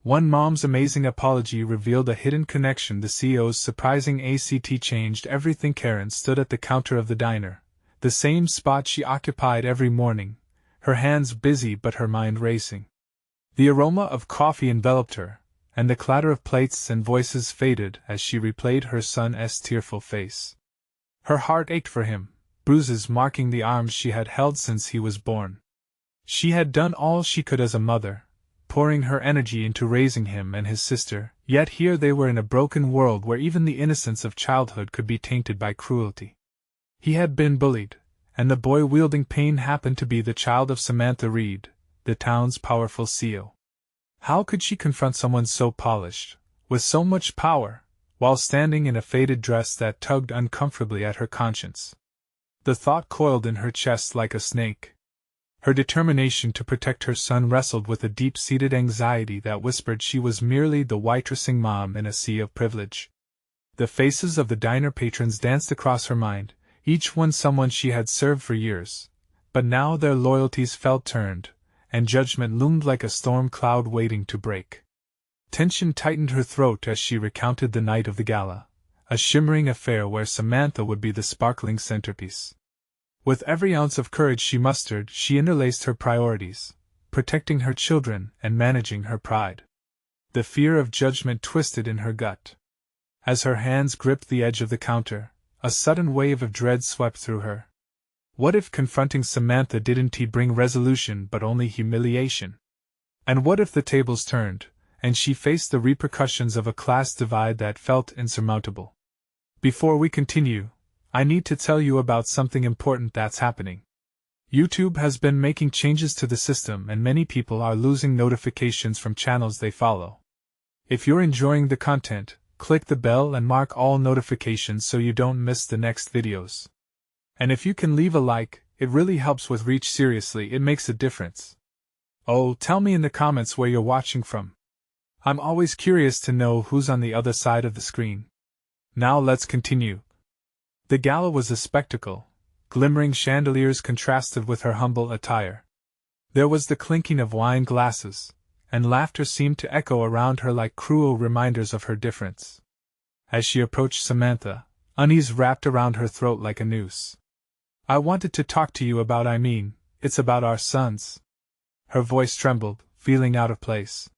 One mom's amazing apology revealed a hidden connection. The CEO's surprising ACT changed everything. Karen stood at the counter of the diner, the same spot she occupied every morning, her hands busy but her mind racing. The aroma of coffee enveloped her, and the clatter of plates and voices faded as she replayed her son's tearful face. Her heart ached for him, bruises marking the arms she had held since he was born. She had done all she could as a mother, pouring her energy into raising him and his sister, yet here they were in a broken world where even the innocence of childhood could be tainted by cruelty. He had been bullied, and the boy wielding pain happened to be the child of Samantha Reed, the town's powerful CEO. How could she confront someone so polished, with so much power, while standing in a faded dress that tugged uncomfortably at her conscience? The thought coiled in her chest like a snake. Her determination to protect her son wrestled with a deep-seated anxiety that whispered she was merely the waitressing mom in a sea of privilege. The faces of the diner patrons danced across her mind, each one someone she had served for years, but now their loyalties felt turned, and judgment loomed like a storm cloud waiting to break. Tension tightened her throat as she recounted the night of the gala, a shimmering affair where Samantha would be the sparkling centerpiece. With every ounce of courage she mustered, she interlaced her priorities, protecting her children and managing her pride. The fear of judgment twisted in her gut. As her hands gripped the edge of the counter, a sudden wave of dread swept through her. What if confronting Samantha didn't bring resolution but only humiliation? And what if the tables turned, and she faced the repercussions of a class divide that felt insurmountable? Before we continue, I need to tell you about something important that's happening. YouTube has been making changes to the system and many people are losing notifications from channels they follow. If you're enjoying the content, click the bell and mark all notifications so you don't miss the next videos. And if you can leave a like, it really helps with reach. Seriously, it makes a difference. Oh, tell me in the comments where you're watching from. I'm always curious to know who's on the other side of the screen. Now let's continue. The gala was a spectacle. Glimmering chandeliers contrasted with her humble attire. There was the clinking of wine glasses, and laughter seemed to echo around her like cruel reminders of her difference. As she approached Samantha, unease wrapped around her throat like a noose. I wanted to talk to you about it's about our sons. Her voice trembled, feeling out of place.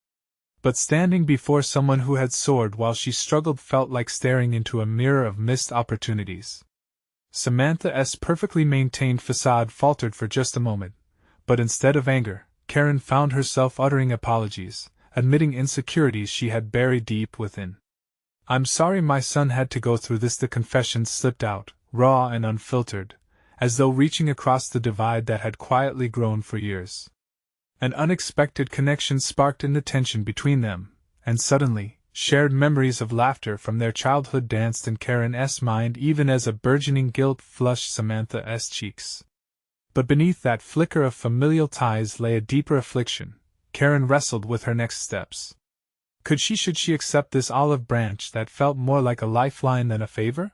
But standing before someone who had soared while she struggled felt like staring into a mirror of missed opportunities. Samantha's perfectly maintained facade faltered for just a moment, but instead of anger, Karen found herself uttering apologies, admitting insecurities she had buried deep within. I'm sorry my son had to go through this. The confession slipped out, raw and unfiltered, as though reaching across the divide that had quietly grown for years. An unexpected connection sparked in the tension between them, and suddenly, shared memories of laughter from their childhood danced in Karen's mind even as a burgeoning guilt flushed Samantha's cheeks. But beneath that flicker of familial ties lay a deeper affliction. Karen wrestled with her next steps. Should she accept this olive branch that felt more like a lifeline than a favor?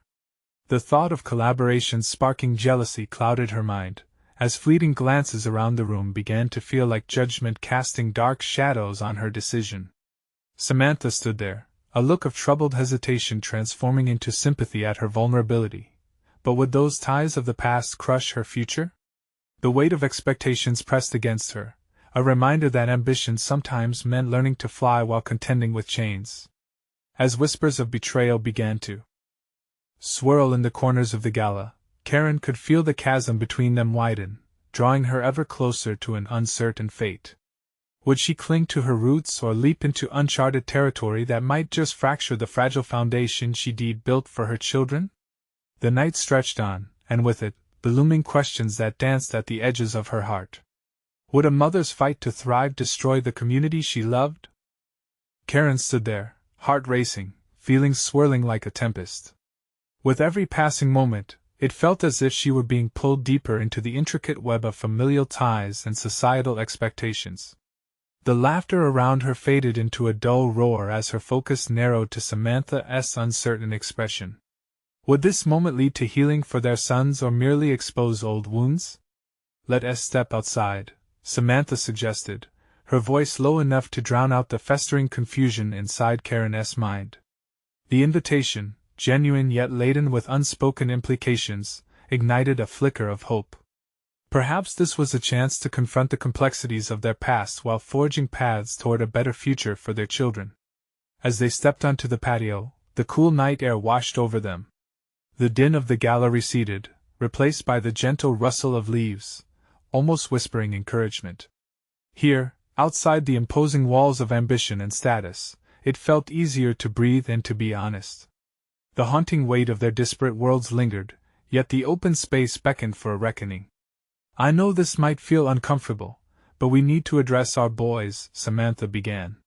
The thought of collaboration sparking jealousy clouded her mind, as fleeting glances around the room began to feel like judgment casting dark shadows on her decision. Samantha stood there, a look of troubled hesitation transforming into sympathy at her vulnerability. But would those ties of the past crush her future? The weight of expectations pressed against her, a reminder that ambition sometimes meant learning to fly while contending with chains. As whispers of betrayal began to swirl in the corners of the gala, Karen could feel the chasm between them widen, drawing her ever closer to an uncertain fate. Would she cling to her roots or leap into uncharted territory that might just fracture the fragile foundation she'd built for her children? The night stretched on, and with it, the looming questions that danced at the edges of her heart. Would a mother's fight to thrive destroy the community she loved? Karen stood there, heart racing, feelings swirling like a tempest. With every passing moment, it felt as if she were being pulled deeper into the intricate web of familial ties and societal expectations. The laughter around her faded into a dull roar as her focus narrowed to Samantha's uncertain expression. Would this moment lead to healing for their sons or merely expose old wounds? Let us step outside, Samantha suggested, her voice low enough to drown out the festering confusion inside Karen's mind. The invitation, genuine yet laden with unspoken implications, ignited a flicker of hope. Perhaps this was a chance to confront the complexities of their past while forging paths toward a better future for their children. As they stepped onto the patio, the cool night air washed over them. The din of the gala receded, replaced by the gentle rustle of leaves, almost whispering encouragement. Here, outside the imposing walls of ambition and status, it felt easier to breathe and to be honest. The haunting weight of their disparate worlds lingered, yet the open space beckoned for a reckoning. "I know this might feel uncomfortable, but we need to address our boys," Samantha began.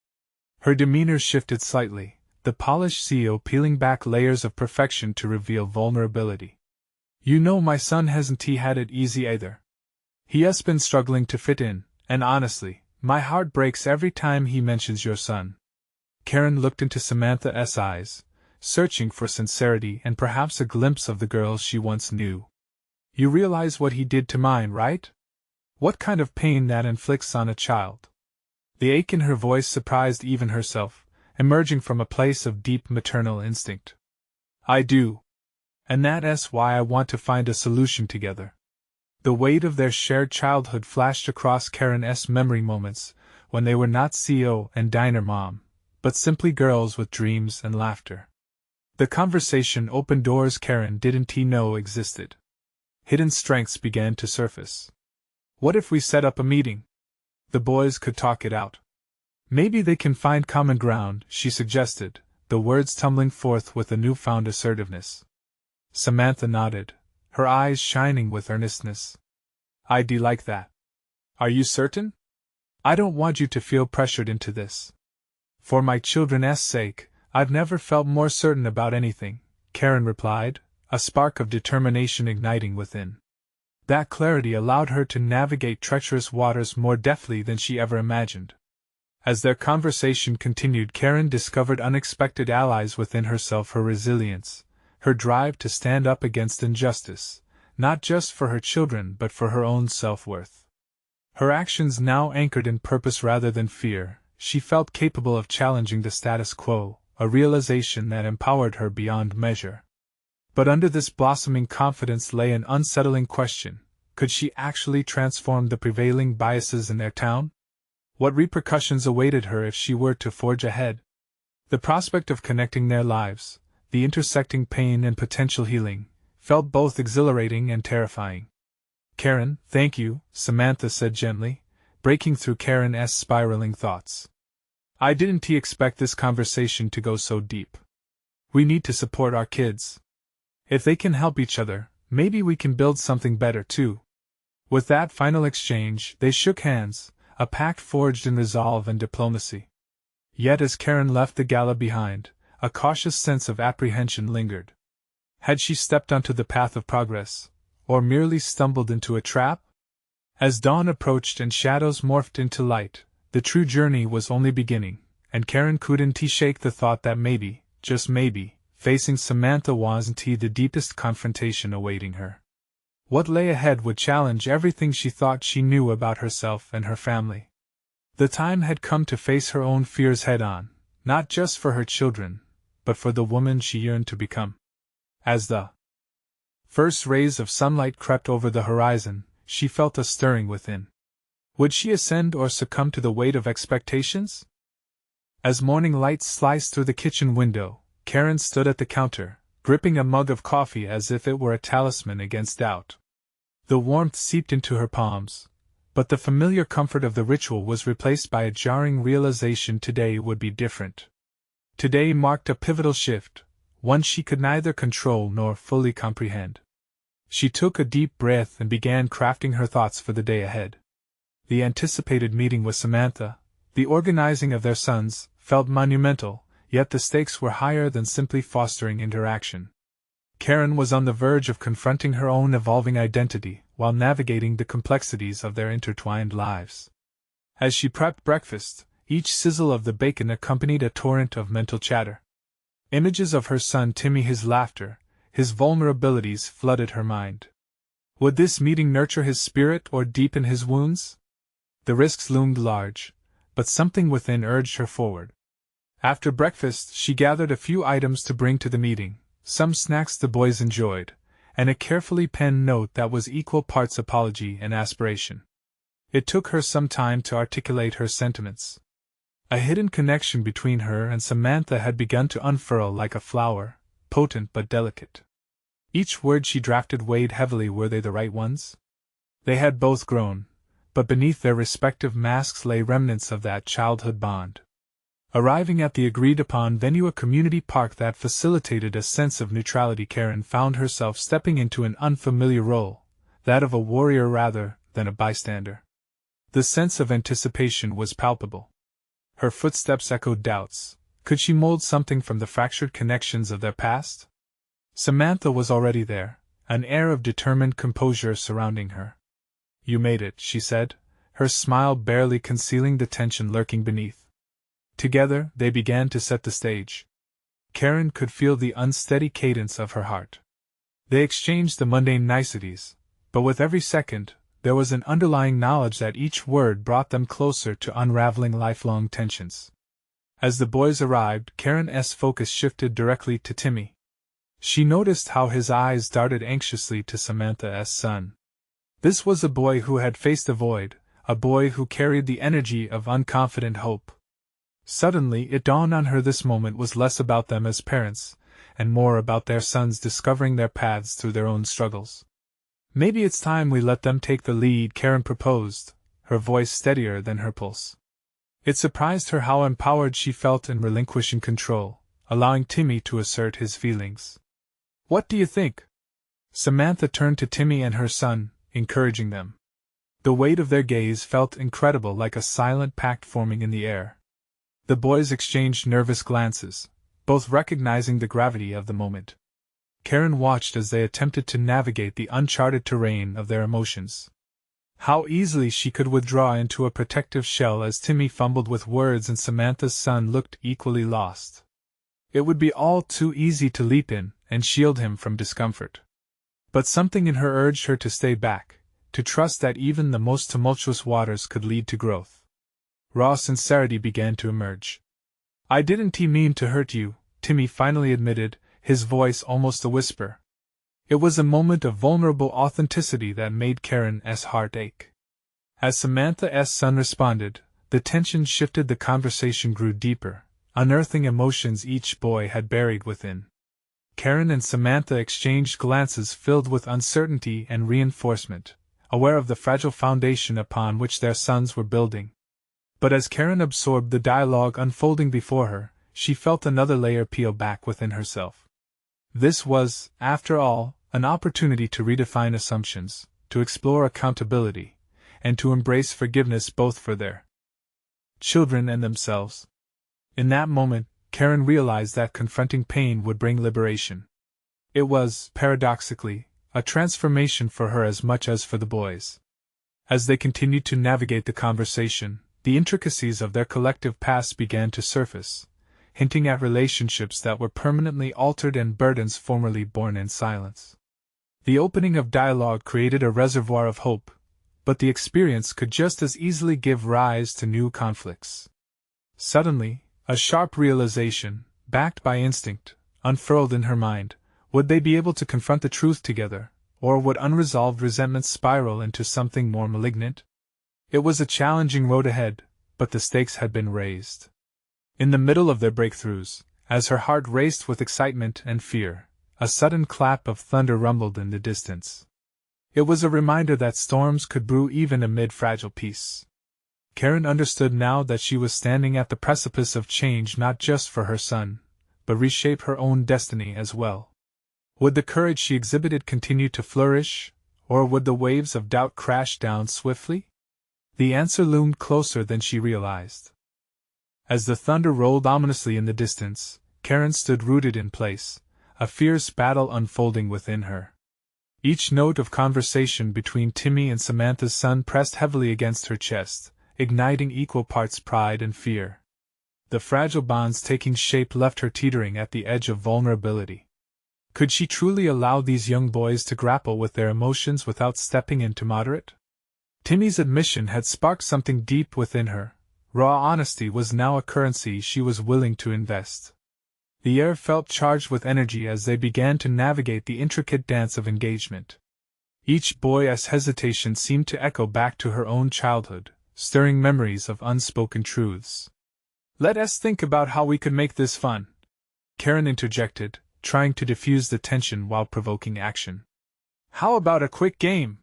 Her demeanor shifted slightly, the polished CEO peeling back layers of perfection to reveal vulnerability. "You know my son hasn't had it easy either. He has been struggling to fit in, and honestly, my heart breaks every time he mentions your son." Karen looked into Samantha's eyes, searching for sincerity and perhaps a glimpse of the girl she once knew. "You realize what he did to mine, right? What kind of pain that inflicts on a child?" The ache in her voice surprised even herself, emerging from a place of deep maternal instinct. "I do. And that's why I want to find a solution together." The weight of their shared childhood flashed across Karen's memory moments, when they were not CEO and diner mom, but simply girls with dreams and laughter. The conversation opened doors Karen didn't know existed. Hidden strengths began to surface. "What if we set up a meeting? The boys could talk it out. Maybe they can find common ground," she suggested, the words tumbling forth with a newfound assertiveness. Samantha nodded, her eyes shining with earnestness. "I'd like that. Are you certain? I don't want you to feel pressured into this." "For my children's sake, I've never felt more certain about anything," Karen replied, a spark of determination igniting within. That clarity allowed her to navigate treacherous waters more deftly than she ever imagined. As their conversation continued, Karen discovered unexpected allies within herself: her resilience, her drive to stand up against injustice, not just for her children but for her own self-worth. Her actions now anchored in purpose rather than fear. She felt capable of challenging the status quo, a realization that empowered her beyond measure. But under this blossoming confidence lay an unsettling question: could she actually transform the prevailing biases in their town? What repercussions awaited her if she were to forge ahead? The prospect of connecting their lives, the intersecting pain and potential healing, felt both exhilarating and terrifying. "Karen, thank you," Samantha said gently, breaking through Karen's spiraling thoughts. "I didn't expect this conversation to go so deep. We need to support our kids. If they can help each other, maybe we can build something better too." With that final exchange, they shook hands, a pact forged in resolve and diplomacy. Yet as Karen left the gala behind, a cautious sense of apprehension lingered. Had she stepped onto the path of progress, or merely stumbled into a trap? As dawn approached and shadows morphed into light, the true journey was only beginning, and Karen couldn't shake the thought that maybe, just maybe, facing Samantha wasn't the deepest confrontation awaiting her. What lay ahead would challenge everything she thought she knew about herself and her family. The time had come to face her own fears head-on, not just for her children, but for the woman she yearned to become. As the first rays of sunlight crept over the horizon, she felt a stirring within. Would she ascend or succumb to the weight of expectations? As morning light sliced through the kitchen window, Karen stood at the counter, gripping a mug of coffee as if it were a talisman against doubt. The warmth seeped into her palms, but the familiar comfort of the ritual was replaced by a jarring realization: today would be different. Today marked a pivotal shift, one she could neither control nor fully comprehend. She took a deep breath and began crafting her thoughts for the day ahead. The anticipated meeting with Samantha, the organizing of their sons, felt monumental, yet the stakes were higher than simply fostering interaction. Karen was on the verge of confronting her own evolving identity while navigating the complexities of their intertwined lives. As she prepped breakfast, each sizzle of the bacon accompanied a torrent of mental chatter. Images of her son Timmy, his laughter, his vulnerabilities flooded her mind. Would this meeting nurture his spirit or deepen his wounds? The risks loomed large, but something within urged her forward. After breakfast, she gathered a few items to bring to the meeting, some snacks the boys enjoyed, and a carefully penned note that was equal parts apology and aspiration. It took her some time to articulate her sentiments. A hidden connection between her and Samantha had begun to unfurl like a flower, potent but delicate. Each word she drafted weighed heavily. Were they the right ones? They had both grown, but beneath their respective masks lay remnants of that childhood bond. Arriving at the agreed-upon venue, a community park that facilitated a sense of neutrality, Karen found herself stepping into an unfamiliar role, that of a warrior rather than a bystander. The sense of anticipation was palpable. Her footsteps echoed doubts. Could she mold something from the fractured connections of their past? Samantha was already there, an air of determined composure surrounding her. "You made it," she said, her smile barely concealing the tension lurking beneath. Together, they began to set the stage. Karen could feel the unsteady cadence of her heart. They exchanged the mundane niceties, but with every second, there was an underlying knowledge that each word brought them closer to unraveling lifelong tensions. As the boys arrived, Karen's focus shifted directly to Timmy. She noticed how his eyes darted anxiously to Samantha's son. This was a boy who had faced a void, a boy who carried the energy of unconfident hope. Suddenly it dawned on her this moment was less about them as parents, and more about their sons discovering their paths through their own struggles. "Maybe it's time we let them take the lead," Karen proposed, her voice steadier than her pulse. It surprised her how empowered she felt in relinquishing control, allowing Timmy to assert his feelings. "What do you think?" Samantha turned to Timmy and her son, encouraging them. The weight of their gaze felt incredible, like a silent pact forming in the air. The boys exchanged nervous glances, both recognizing the gravity of the moment. Karen watched as they attempted to navigate the uncharted terrain of their emotions. How easily she could withdraw into a protective shell as Timmy fumbled with words and Samantha's son looked equally lost. It would be all too easy to leap in and shield him from discomfort. But something in her urged her to stay back, to trust that even the most tumultuous waters could lead to growth. Raw sincerity began to emerge. "I didn't mean to hurt you," Timmy finally admitted, his voice almost a whisper. It was a moment of vulnerable authenticity that made Karen's heart ache. As Samantha's son responded, the tension shifted, the conversation grew deeper, unearthing emotions each boy had buried within. Karen and Samantha exchanged glances filled with uncertainty and reinforcement, aware of the fragile foundation upon which their sons were building. But as Karen absorbed the dialogue unfolding before her, she felt another layer peel back within herself. This was, after all, an opportunity to redefine assumptions, to explore accountability, and to embrace forgiveness both for their children and themselves. In that moment, Karen realized that confronting pain would bring liberation. It was, paradoxically, a transformation for her as much as for the boys. As they continued to navigate the conversation, the intricacies of their collective past began to surface, hinting at relationships that were permanently altered and burdens formerly borne in silence. The opening of dialogue created a reservoir of hope, but the experience could just as easily give rise to new conflicts. Suddenly, a sharp realization, backed by instinct, unfurled in her mind. Would they be able to confront the truth together, or would unresolved resentment spiral into something more malignant? It was a challenging road ahead, but the stakes had been raised. In the middle of their breakthroughs, as her heart raced with excitement and fear, a sudden clap of thunder rumbled in the distance. It was a reminder that storms could brew even amid fragile peace. Karen understood now that she was standing at the precipice of change, not just for her son, but reshape her own destiny as well. Would the courage she exhibited continue to flourish, or would the waves of doubt crash down swiftly? The answer loomed closer than she realized. As the thunder rolled ominously in the distance, Karen stood rooted in place, a fierce battle unfolding within her. Each note of conversation between Timmy and Samantha's son pressed heavily against her chest, igniting equal parts pride and fear. The fragile bonds taking shape left her teetering at the edge of vulnerability. Could she truly allow these young boys to grapple with their emotions without stepping in to moderate? Timmy's admission had sparked something deep within her, Raw honesty was now a currency she was willing to invest. The air felt charged with energy as they began to navigate the intricate dance of engagement. Each boy's hesitation seemed to echo back to her own childhood, stirring memories of unspoken truths. "Let us think about how we could make this fun," Karen interjected, trying to diffuse the tension while provoking action. "How about a quick game?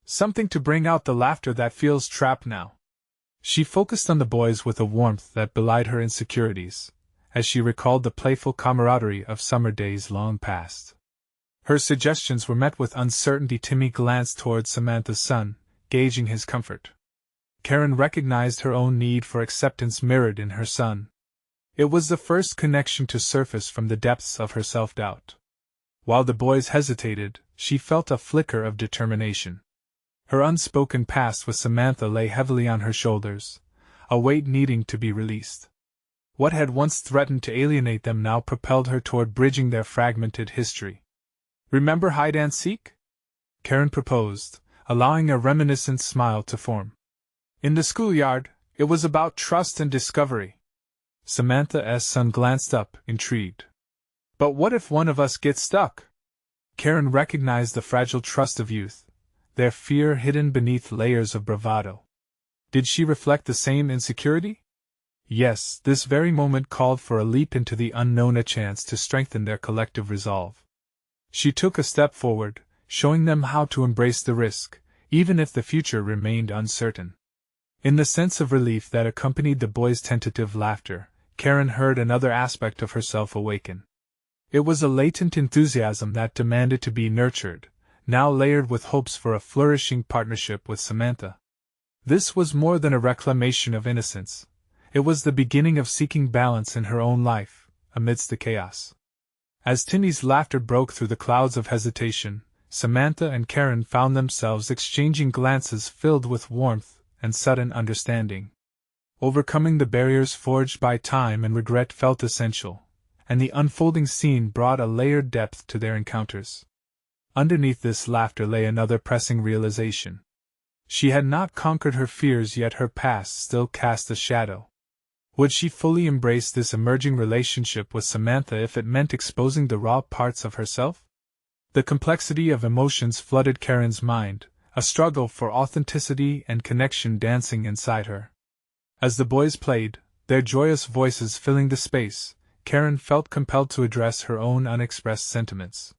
Something to bring out the laughter that feels trapped now." She focused on the boys with a warmth that belied her insecurities, as she recalled the playful camaraderie of summer days long past. Her suggestions were met with uncertainty. Timmy glanced towards Samantha's son, gauging his comfort. Karen recognized her own need for acceptance mirrored in her son. It was the first connection to surface from the depths of her self-doubt. While the boys hesitated, she felt a flicker of determination. Her unspoken past with Samantha lay heavily on her shoulders, a weight needing to be released. What had once threatened to alienate them now propelled her toward bridging their fragmented history. "Remember hide and seek?" Karen proposed, allowing a reminiscent smile to form. "In the schoolyard, it was about trust and discovery." Samantha's son glanced up, intrigued. "But what if one of us gets stuck?" Karen recognized the fragile trust of youth, their fear hidden beneath layers of bravado. Did she reflect the same insecurity? Yes, this very moment called for a leap into the unknown, a chance to strengthen their collective resolve. She took a step forward, showing them how to embrace the risk, even if the future remained uncertain. In the sense of relief that accompanied the boys' tentative laughter, Karen heard another aspect of herself awaken. It was a latent enthusiasm that demanded to be nurtured, now layered with hopes for a flourishing partnership with Samantha. This was more than a reclamation of innocence. It was the beginning of seeking balance in her own life, amidst the chaos. As Timmy's laughter broke through the clouds of hesitation, Samantha and Karen found themselves exchanging glances filled with warmth and sudden understanding. Overcoming the barriers forged by time and regret felt essential, and the unfolding scene brought a layered depth to their encounters. Underneath this laughter lay another pressing realization. She had not conquered her fears, yet her past still cast a shadow. Would she fully embrace this emerging relationship with Samantha if it meant exposing the raw parts of herself? The complexity of emotions flooded Karen's mind, a struggle for authenticity and connection dancing inside her. As the boys played, their joyous voices filling the space, Karen felt compelled to address her own unexpressed sentiments.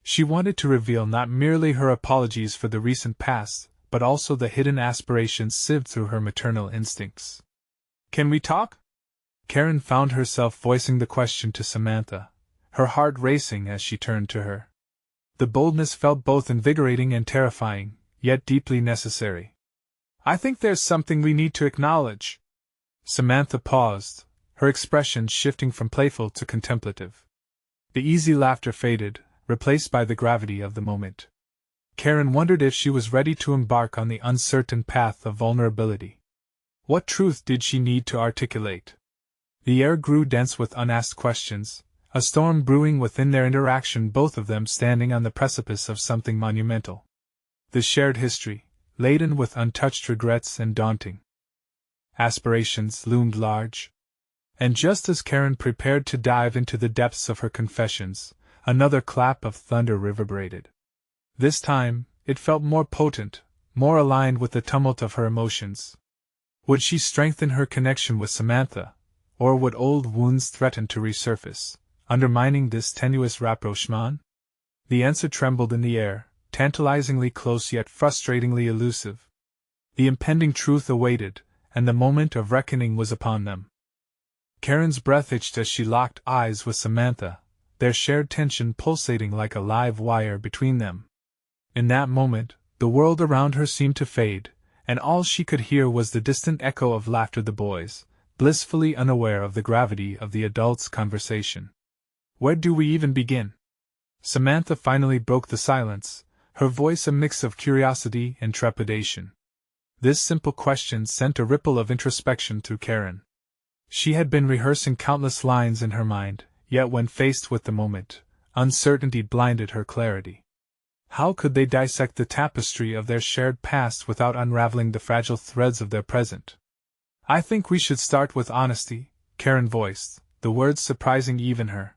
She wanted to reveal not merely her apologies for the recent past, but also the hidden aspirations sieved through her maternal instincts. "Can we talk?" Karen found herself voicing the question to Samantha, her heart racing as she turned to her. The boldness felt both invigorating and terrifying, yet deeply necessary. "I think there's something we need to acknowledge." Samantha paused, her expression shifting from playful to contemplative. The easy laughter faded, replaced by the gravity of the moment. Karen wondered if she was ready to embark on the uncertain path of vulnerability. What truth did she need to articulate? The air grew dense with unasked questions, a storm brewing within their interaction, both of them standing on the precipice of something monumental. The shared history, laden with untouched regrets and daunting aspirations, loomed large. And just as Karen prepared to dive into the depths of her confessions, another clap of thunder reverberated. This time, it felt more potent, more aligned with the tumult of her emotions. Would she strengthen her connection with Samantha, or would old wounds threaten to resurface, undermining this tenuous rapprochement? The answer trembled in the air, tantalizingly close yet frustratingly elusive. The impending truth awaited, and the moment of reckoning was upon them. Karen's breath itched as she locked eyes with Samantha, their shared tension pulsating like a live wire between them. In that moment, the world around her seemed to fade, and all she could hear was the distant echo of laughter. The boys, blissfully unaware of the gravity of the adults' conversation. "Where do we even begin?" Samantha finally broke the silence, her voice a mix of curiosity and trepidation. This simple question sent a ripple of introspection through Karen. She had been rehearsing countless lines in her mind, yet when faced with the moment, uncertainty blinded her clarity. How could they dissect the tapestry of their shared past without unraveling the fragile threads of their present? I think we should start with honesty, Karen voiced, the words surprising even her.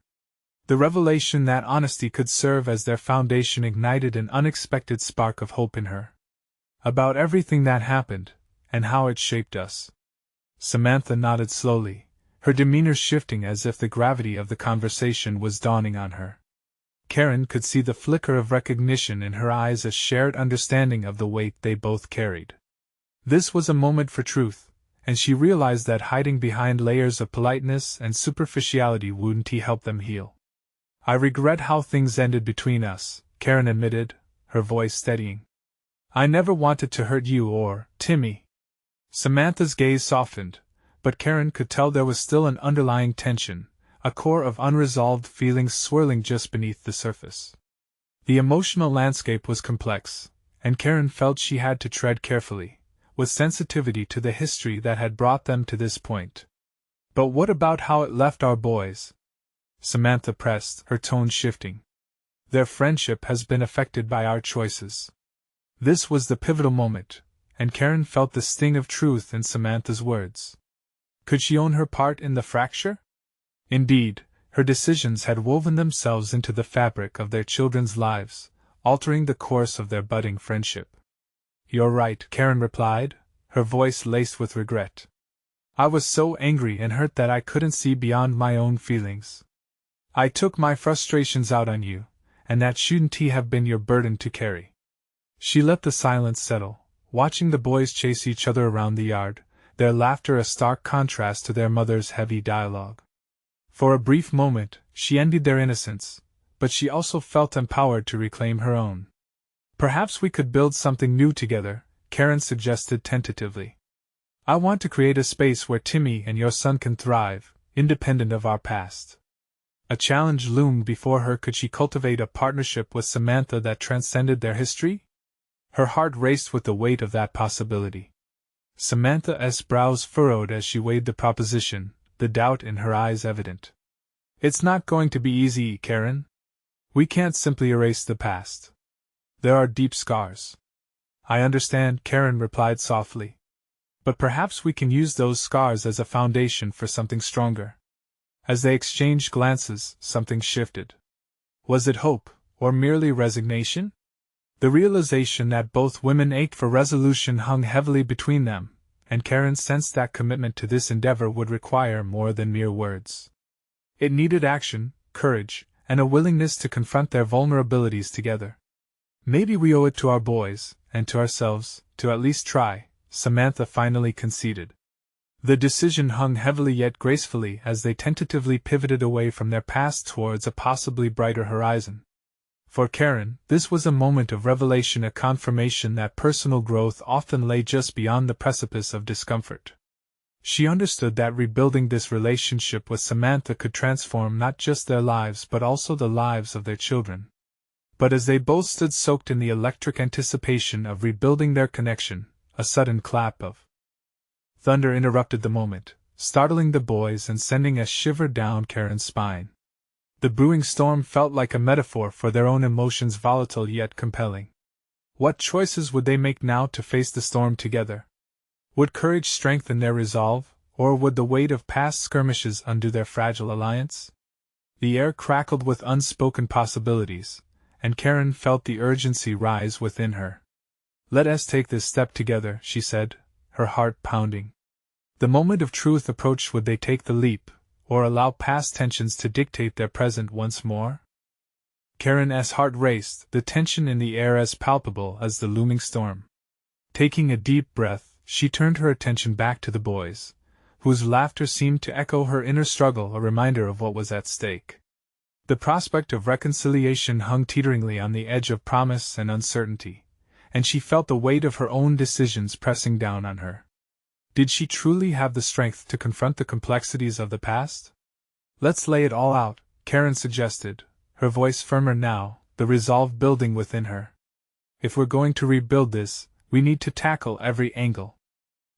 The revelation that honesty could serve as their foundation ignited an unexpected spark of hope in her. About everything that happened, and how it shaped us. Samantha nodded slowly, her demeanor shifting as if the gravity of the conversation was dawning on her. Karen could see the flicker of recognition in her eyes, a shared understanding of the weight they both carried. This was a moment for truth, and she realized that hiding behind layers of politeness and superficiality wouldn't help them heal. I regret how things ended between us, Karen admitted, her voice steadying. I never wanted to hurt you or Timmy. Samantha's gaze softened, but Karen could tell there was still an underlying tension, a core of unresolved feelings swirling just beneath the surface. The emotional landscape was complex, and Karen felt she had to tread carefully, with sensitivity to the history that had brought them to this point. But what about how it left our boys? Samantha pressed, her tone shifting. Their friendship has been affected by our choices. This was the pivotal moment, and Karen felt the sting of truth in Samantha's words. Could she own her part in the fracture? Indeed, her decisions had woven themselves into the fabric of their children's lives, altering the course of their budding friendship. You're right, Karen replied, her voice laced with regret. I was so angry and hurt that I couldn't see beyond my own feelings. I took my frustrations out on you, and that shouldn't have been your burden to carry. She let the silence settle, watching the boys chase each other around the yard, their laughter a stark contrast to their mother's heavy dialogue. For a brief moment, she envied their innocence, but she also felt empowered to reclaim her own. Perhaps we could build something new together, Karen suggested tentatively. I want to create a space where Timmy and your son can thrive, independent of our past. A challenge loomed before her. Could she cultivate a partnership with Samantha that transcended their history? Her heart raced with the weight of that possibility. Samantha's brows furrowed as she weighed the proposition, the doubt in her eyes evident. It's not going to be easy, Karen. We can't simply erase the past. There are deep scars. I understand, Karen replied softly. But perhaps we can use those scars as a foundation for something stronger. As they exchanged glances, something shifted. Was it hope, or merely resignation? The realization that both women ached for resolution hung heavily between them, and Karen sensed that commitment to this endeavor would require more than mere words. It needed action, courage, and a willingness to confront their vulnerabilities together. Maybe we owe it to our boys, and to ourselves, to at least try, Samantha finally conceded. The decision hung heavily yet gracefully as they tentatively pivoted away from their past towards a possibly brighter horizon. For Karen, this was a moment of revelation, a confirmation that personal growth often lay just beyond the precipice of discomfort. She understood that rebuilding this relationship with Samantha could transform not just their lives but also the lives of their children. But as they both stood soaked in the electric anticipation of rebuilding their connection, a sudden clap of thunder interrupted the moment, startling the boys and sending a shiver down Karen's spine. The brewing storm felt like a metaphor for their own emotions, volatile yet compelling. What choices would they make now to face the storm together? Would courage strengthen their resolve, or would the weight of past skirmishes undo their fragile alliance? The air crackled with unspoken possibilities, and Karen felt the urgency rise within her. Let us take this step together, she said, her heart pounding. The moment of truth approached. Would they take the leap, or allow past tensions to dictate their present once more? Karen's heart raced, the tension in the air as palpable as the looming storm. Taking a deep breath, she turned her attention back to the boys, whose laughter seemed to echo her inner struggle, a reminder of what was at stake. The prospect of reconciliation hung teeteringly on the edge of promise and uncertainty, and she felt the weight of her own decisions pressing down on her. Did she truly have the strength to confront the complexities of the past? Let's lay it all out, Karen suggested, her voice firmer now, the resolve building within her. If we're going to rebuild this, we need to tackle every angle.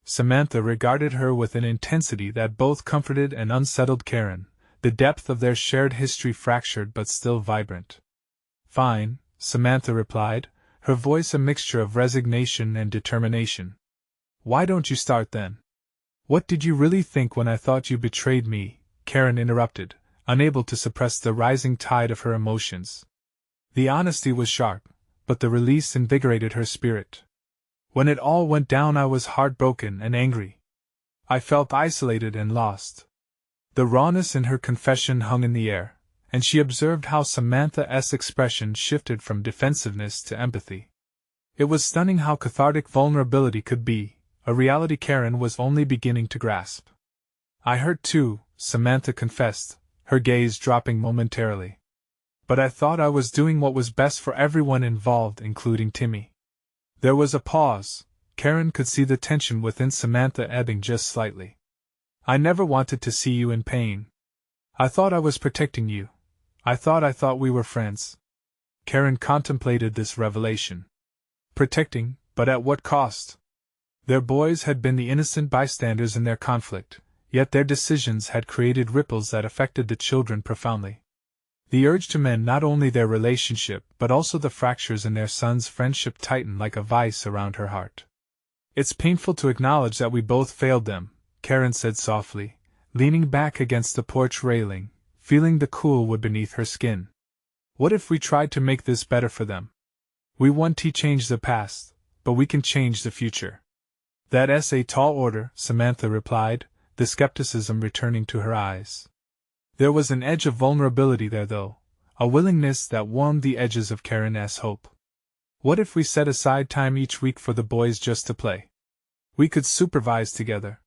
Samantha regarded her with an intensity that both comforted and unsettled Karen, the depth of their shared history fractured but still vibrant. Fine, Samantha replied, her voice a mixture of resignation and determination. Why don't you start then? What did you really think when I thought you betrayed me? Karen interrupted, unable to suppress the rising tide of her emotions. The honesty was sharp, but the release invigorated her spirit. When it all went down, I was heartbroken and angry. I felt isolated and lost. The rawness in her confession hung in the air, and she observed how Samantha's expression shifted from defensiveness to empathy. It was stunning how cathartic vulnerability could be, a reality Karen was only beginning to grasp. I hurt too, Samantha confessed, her gaze dropping momentarily. But I thought I was doing what was best for everyone involved, including Timmy. There was a pause. Karen could see the tension within Samantha ebbing just slightly. I never wanted to see you in pain. I thought I was protecting you. I thought we were friends. Karen contemplated this revelation. Protecting, but at what cost? Their boys had been the innocent bystanders in their conflict, yet their decisions had created ripples that affected the children profoundly. The urge to mend not only their relationship but also the fractures in their son's friendship tightened like a vice around her heart. It's painful to acknowledge that we both failed them, Karen said softly, leaning back against the porch railing, feeling the cool wood beneath her skin. What if we tried to make this better for them? We want to change the past, but we can change the future. That's a tall order, Samantha replied, the skepticism returning to her eyes. There was an edge of vulnerability there though, a willingness that warmed the edges of Karen's hope. What if we set aside time each week for the boys just to play? We could supervise together.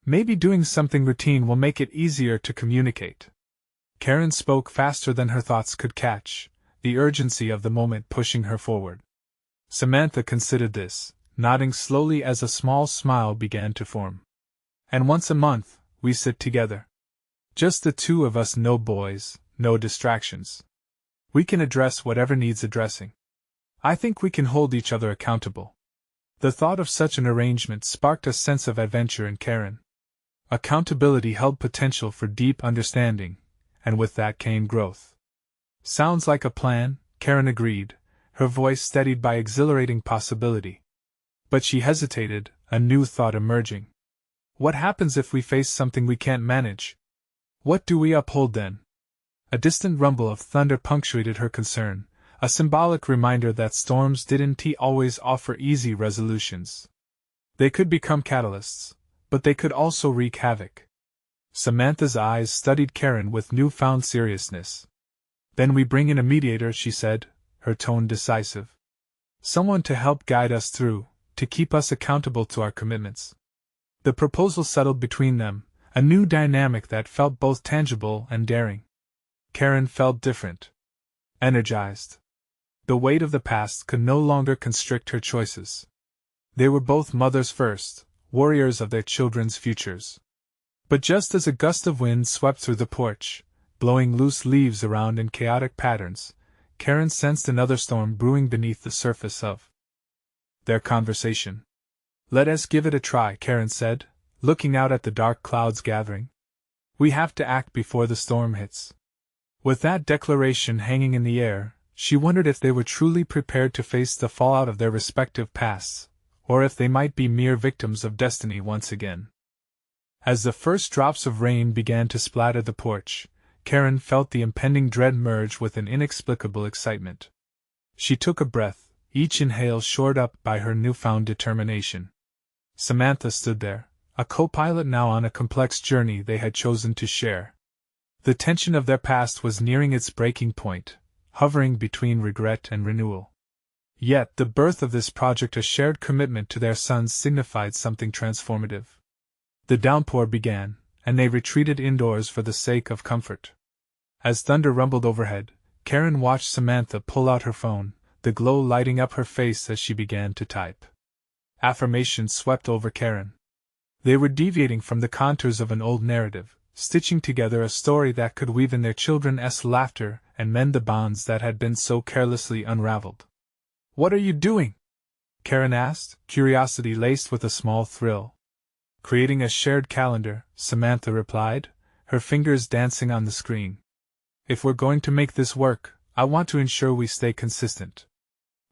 Maybe doing something routine will make it easier to communicate. Karen spoke faster than her thoughts could catch, the urgency of the moment pushing her forward. Samantha considered this, nodding slowly as a small smile began to form. And once a month, we sit together. Just the two of us, no boys, no distractions. We can address whatever needs addressing. I think we can hold each other accountable. The thought of such an arrangement sparked a sense of adventure in Karen. Accountability held potential for deep understanding, and with that came growth. Sounds like a plan, Karen agreed, her voice steadied by exhilarating possibility. But she hesitated, a new thought emerging. What happens if we face something we can't manage? What do we uphold then? A distant rumble of thunder punctuated her concern, a symbolic reminder that storms didn't always offer easy resolutions. They could become catalysts, but they could also wreak havoc. Samantha's eyes studied Karen with newfound seriousness. Then we bring in a mediator, she said, her tone decisive. Someone to help guide us through, to keep us accountable to our commitments. The proposal settled between them, a new dynamic that felt both tangible and daring. Karen felt different. Energized. The weight of the past could no longer constrict her choices. They were both mothers first, warriors of their children's futures. But just as a gust of wind swept through the porch, blowing loose leaves around in chaotic patterns, Karen sensed another storm brewing beneath the surface of their conversation. Let us give it a try, Karen said, looking out at the dark clouds gathering. We have to act before the storm hits. With that declaration hanging in the air, she wondered if they were truly prepared to face the fallout of their respective pasts, or if they might be mere victims of destiny once again. As the first drops of rain began to splatter the porch, Karen felt the impending dread merge with an inexplicable excitement. She took a breath, each inhale shored up by her newfound determination. Samantha stood there, a co-pilot now on a complex journey they had chosen to share. The tension of their past was nearing its breaking point, hovering between regret and renewal. Yet the birth of this project, a shared commitment to their sons, signified something transformative. The downpour began, and they retreated indoors for the sake of comfort. As thunder rumbled overhead, Karen watched Samantha pull out her phone, the glow lighting up her face as she began to type. Affirmation swept over Karen. They were deviating from the contours of an old narrative, stitching together a story that could weave in their children's laughter and mend the bonds that had been so carelessly unraveled. What are you doing? Karen asked, curiosity laced with a small thrill. Creating a shared calendar, Samantha replied, her fingers dancing on the screen. If we're going to make this work, I want to ensure we stay consistent.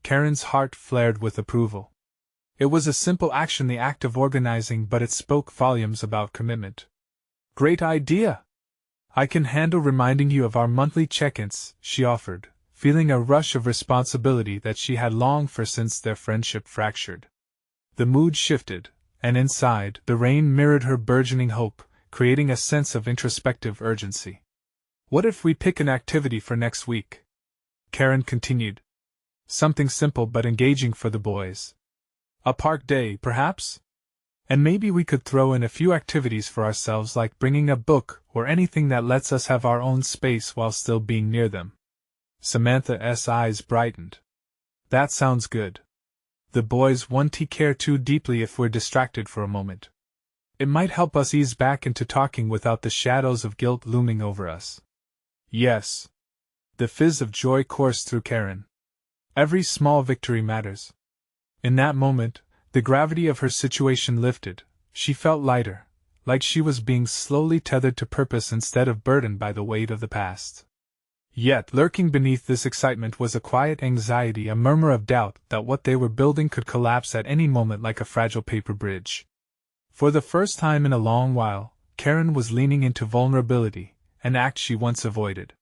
Karen's heart flared with approval. It was a simple action, the act of organizing, but it spoke volumes about commitment. Great idea! I can handle reminding you of our monthly check-ins, she offered, feeling a rush of responsibility that she had longed for since their friendship fractured. The mood shifted, and inside, the rain mirrored her burgeoning hope, creating a sense of introspective urgency. What if we pick an activity for next week? Karen continued. Something simple but engaging for the boys. A park day, perhaps? And maybe we could throw in a few activities for ourselves, like bringing a book or anything that lets us have our own space while still being near them. Samantha's eyes brightened. That sounds good. The boys won't care too deeply if we're distracted for a moment. It might help us ease back into talking without the shadows of guilt looming over us. Yes. The fizz of joy coursed through Karen. Every small victory matters. In that moment, the gravity of her situation lifted. She felt lighter, like she was being slowly tethered to purpose instead of burdened by the weight of the past. Yet lurking beneath this excitement was a quiet anxiety, a murmur of doubt that what they were building could collapse at any moment like a fragile paper bridge. For the first time in a long while, Karen was leaning into vulnerability, an act she once avoided.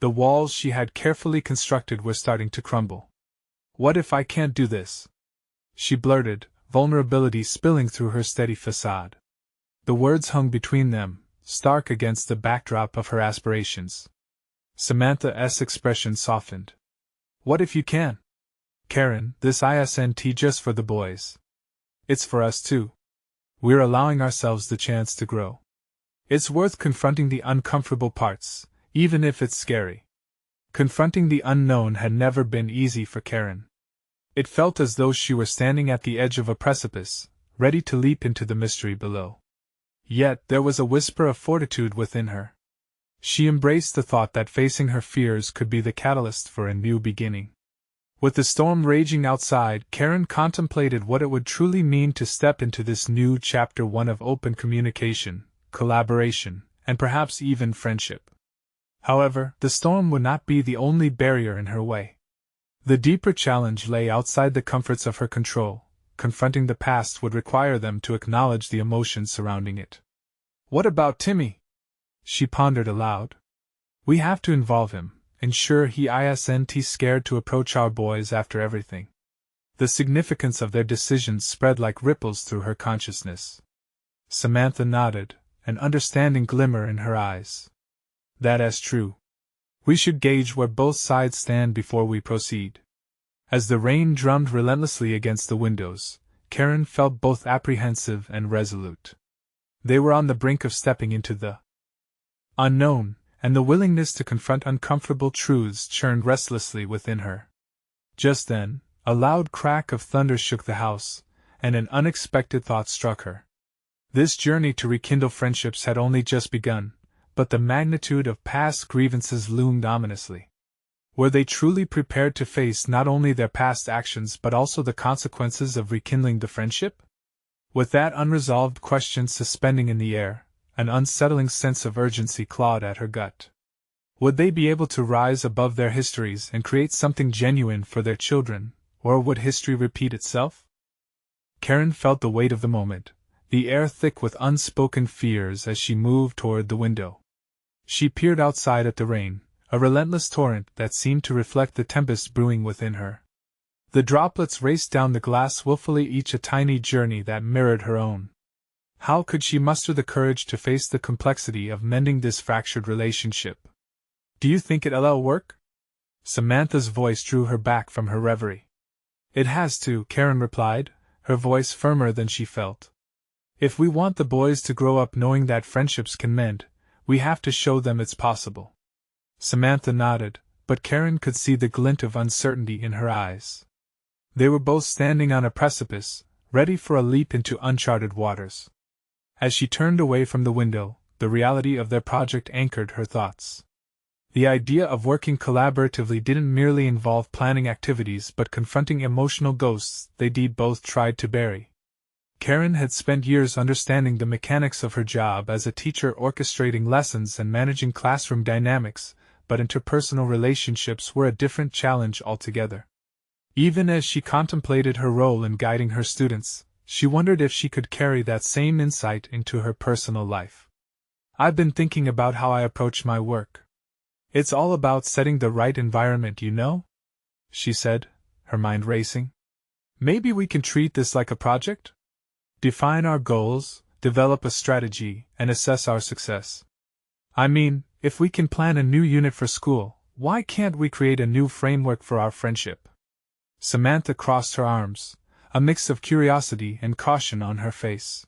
The walls she had carefully constructed were starting to crumble. What if I can't do this? She blurted, vulnerability spilling through her steady facade. The words hung between them, stark against the backdrop of her aspirations. Samantha's expression softened. What if you can? Karen, this isn't just for the boys. It's for us too. We're allowing ourselves the chance to grow. It's worth confronting the uncomfortable parts, even if it's scary. Confronting the unknown had never been easy for Karen. It felt as though she were standing at the edge of a precipice, ready to leap into the mystery below. Yet there was a whisper of fortitude within her. She embraced the thought that facing her fears could be the catalyst for a new beginning. With the storm raging outside, Karen contemplated what it would truly mean to step into this new chapter, one of open communication, collaboration, and perhaps even friendship. However, the storm would not be the only barrier in her way. The deeper challenge lay outside the comforts of her control. Confronting the past would require them to acknowledge the emotions surrounding it. What about Timmy? She pondered aloud. We have to involve him, ensure he isn't scared to approach our boys after everything. The significance of their decisions spread like ripples through her consciousness. Samantha nodded, an understanding glimmer in her eyes. That's true. We should gauge where both sides stand before we proceed. As the rain drummed relentlessly against the windows, Karen felt both apprehensive and resolute. They were on the brink of stepping into the unknown, and the willingness to confront uncomfortable truths churned restlessly within her. Just then, a loud crack of thunder shook the house, and an unexpected thought struck her. This journey to rekindle friendships had only just begun, but the magnitude of past grievances loomed ominously. Were they truly prepared to face not only their past actions but also the consequences of rekindling the friendship? With that unresolved question suspending in the air, an unsettling sense of urgency clawed at her gut. Would they be able to rise above their histories and create something genuine for their children, or would history repeat itself? Karen felt the weight of the moment, the air thick with unspoken fears as she moved toward the window. She peered outside at the rain, a relentless torrent that seemed to reflect the tempest brewing within her. The droplets raced down the glass willfully, each a tiny journey that mirrored her own. How could she muster the courage to face the complexity of mending this fractured relationship? Do you think it'll work? Samantha's voice drew her back from her reverie. It has to, Karen replied, her voice firmer than she felt. If we want the boys to grow up knowing that friendships can mend, we have to show them it's possible. Samantha nodded, but Karen could see the glint of uncertainty in her eyes. They were both standing on a precipice, ready for a leap into uncharted waters. As she turned away from the window, the reality of their project anchored her thoughts. The idea of working collaboratively didn't merely involve planning activities but confronting emotional ghosts they'd both tried to bury. Karen had spent years understanding the mechanics of her job as a teacher, orchestrating lessons and managing classroom dynamics, but interpersonal relationships were a different challenge altogether. Even as she contemplated her role in guiding her students, she wondered if she could carry that same insight into her personal life. "I've been thinking about how I approach my work. It's all about setting the right environment, you know?" she said, her mind racing. "Maybe we can treat this like a project? Define our goals, develop a strategy, and assess our success. I mean, if we can plan a new unit for school, why can't we create a new framework for our friendship?" Samantha crossed her arms, a mix of curiosity and caution on her face.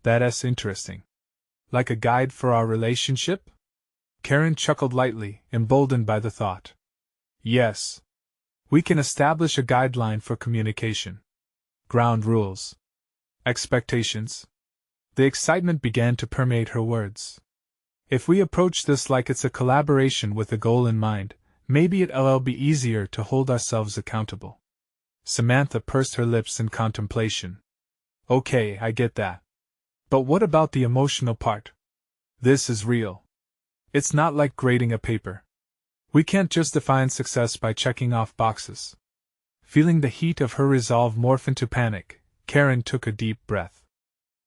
"That's interesting. Like a guide for our relationship?" Karen chuckled lightly, emboldened by the thought. "Yes. We can establish a guideline for communication. Ground rules. Expectations." The excitement began to permeate her words. "If we approach this like it's a collaboration with a goal in mind, maybe it'll be easier to hold ourselves accountable." Samantha pursed her lips in contemplation. "Okay, I get that. But what about the emotional part? This is real. It's not like grading a paper. We can't just define success by checking off boxes." Feeling the heat of her resolve morph into panic, Karen took a deep breath.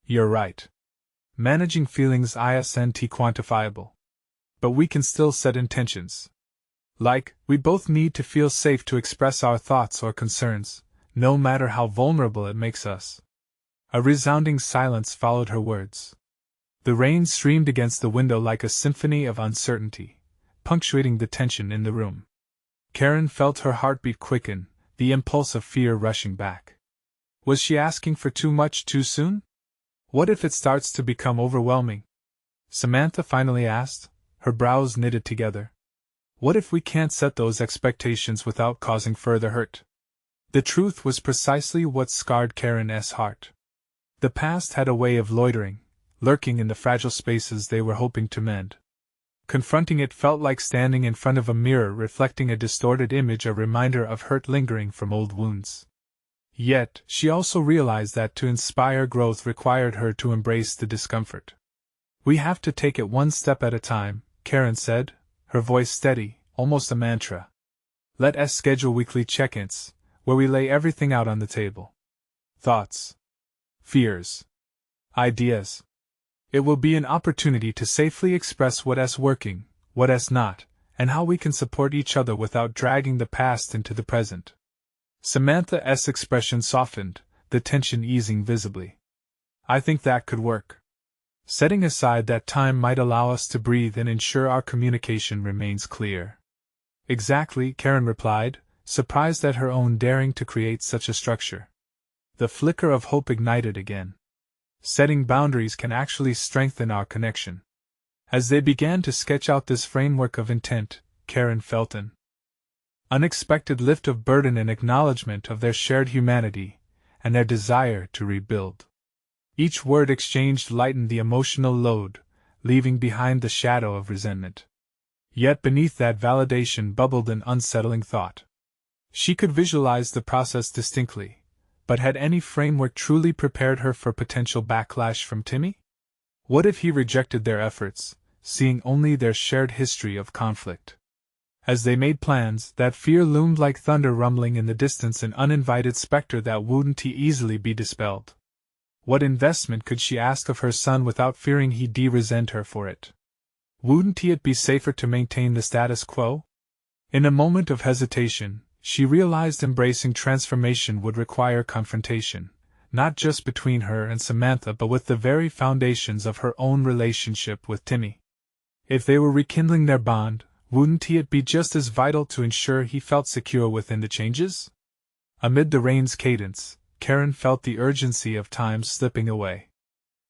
"You're right. Managing feelings isn't quantifiable. But we can still set intentions. Like, we both need to feel safe to express our thoughts or concerns, no matter how vulnerable it makes us." A resounding silence followed her words. The rain streamed against the window like a symphony of uncertainty, punctuating the tension in the room. Karen felt her heartbeat quicken, the impulse of fear rushing back. Was she asking for too much too soon? What if it starts to become overwhelming? Samantha finally asked, her brows knitted together. What if we can't set those expectations without causing further hurt? The truth was precisely what scarred Karen's heart. The past had a way of loitering, lurking in the fragile spaces they were hoping to mend. Confronting it felt like standing in front of a mirror reflecting a distorted image, a reminder of hurt lingering from old wounds. Yet, she also realized that to inspire growth required her to embrace the discomfort. "We have to take it one step at a time," Karen said, her voice steady, almost a mantra. "Let us schedule weekly check-ins, where we lay everything out on the table. Thoughts, fears, ideas. It will be an opportunity to safely express what's working, what's not, and how we can support each other without dragging the past into the present." Samantha's expression softened, the tension easing visibly. "I think that could work. Setting aside that time might allow us to breathe and ensure our communication remains clear." "Exactly," Karen replied, surprised at her own daring to create such a structure. The flicker of hope ignited again. Setting boundaries can actually strengthen our connection. As they began to sketch out this framework of intent, Karen felt an unexpected lift of burden and acknowledgement of their shared humanity, and their desire to rebuild. Each word exchanged lightened the emotional load, leaving behind the shadow of resentment. Yet beneath that validation bubbled an unsettling thought. She could visualize the process distinctly, but had any framework truly prepared her for potential backlash from Timmy? What if he rejected their efforts, seeing only their shared history of conflict? As they made plans, that fear loomed like thunder rumbling in the distance, an uninvited specter that wouldn't easily be dispelled. What investment could she ask of her son without fearing he'd resent her for it? Wouldn't it be safer to maintain the status quo? In a moment of hesitation, she realized embracing transformation would require confrontation, not just between her and Samantha but with the very foundations of her own relationship with Timmy. If they were rekindling their bond, wouldn't it be just as vital to ensure he felt secure within the changes? Amid the rain's cadence, Karen felt the urgency of time slipping away.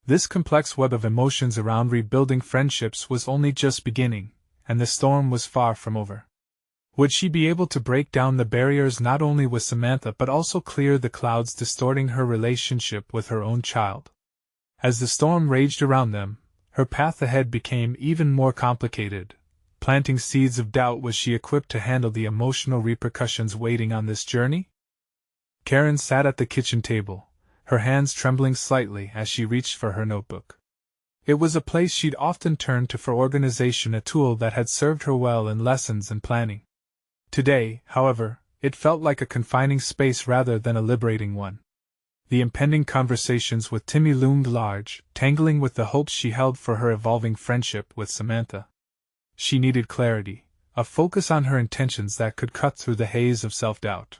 This complex web of emotions around rebuilding friendships was only just beginning, and the storm was far from over. Would she be able to break down the barriers not only with Samantha but also clear the clouds distorting her relationship with her own child? As the storm raged around them, her path ahead became even more complicated. Planting seeds of doubt, was she equipped to handle the emotional repercussions waiting on this journey? Karen sat at the kitchen table, her hands trembling slightly as she reached for her notebook. It was a place she'd often turned to for organization, a tool that had served her well in lessons and planning. Today, however, It felt like a confining space rather than a liberating one. The impending conversations with Timmy loomed large, tangling with the hopes she held for her evolving friendship with Samantha. She needed clarity, a focus on her intentions that could cut through the haze of self-doubt.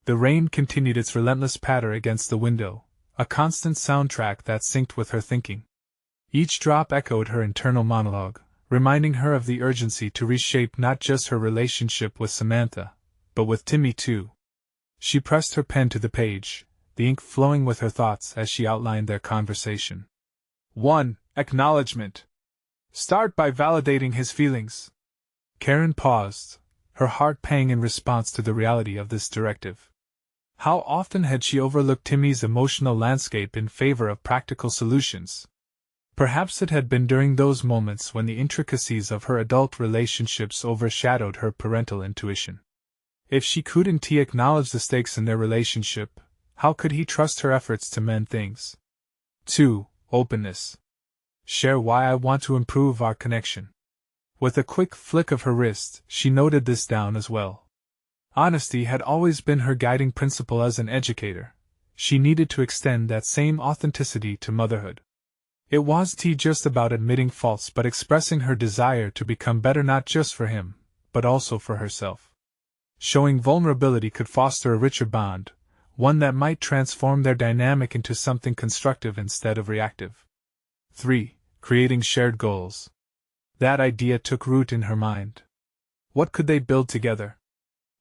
The rain continued its relentless patter against the window, a constant soundtrack that synced with her thinking. Each drop echoed her internal monologue, reminding her of the urgency to reshape not just her relationship with Samantha, but with Timmy too. She pressed her pen to the page, the ink flowing with her thoughts as she outlined their conversation. 1. Acknowledgement. Start by validating his feelings. Karen paused, her heart pang in response to the reality of this directive. How often had she overlooked Timmy's emotional landscape in favor of practical solutions? Perhaps it had been during those moments when the intricacies of her adult relationships overshadowed her parental intuition. If she couldn't acknowledge the stakes in their relationship, how could he trust her efforts to mend things? 2. Openness. Share why I want to improve our connection. With a quick flick of her wrist, she noted this down as well. Honesty had always been her guiding principle as an educator. She needed to extend that same authenticity to motherhood. It wasn't just about admitting faults but expressing her desire to become better not just for him, but also for herself. Showing vulnerability could foster a richer bond, one that might transform their dynamic into something constructive instead of reactive. 3. Creating shared goals. That idea took root in her mind. What could they build together?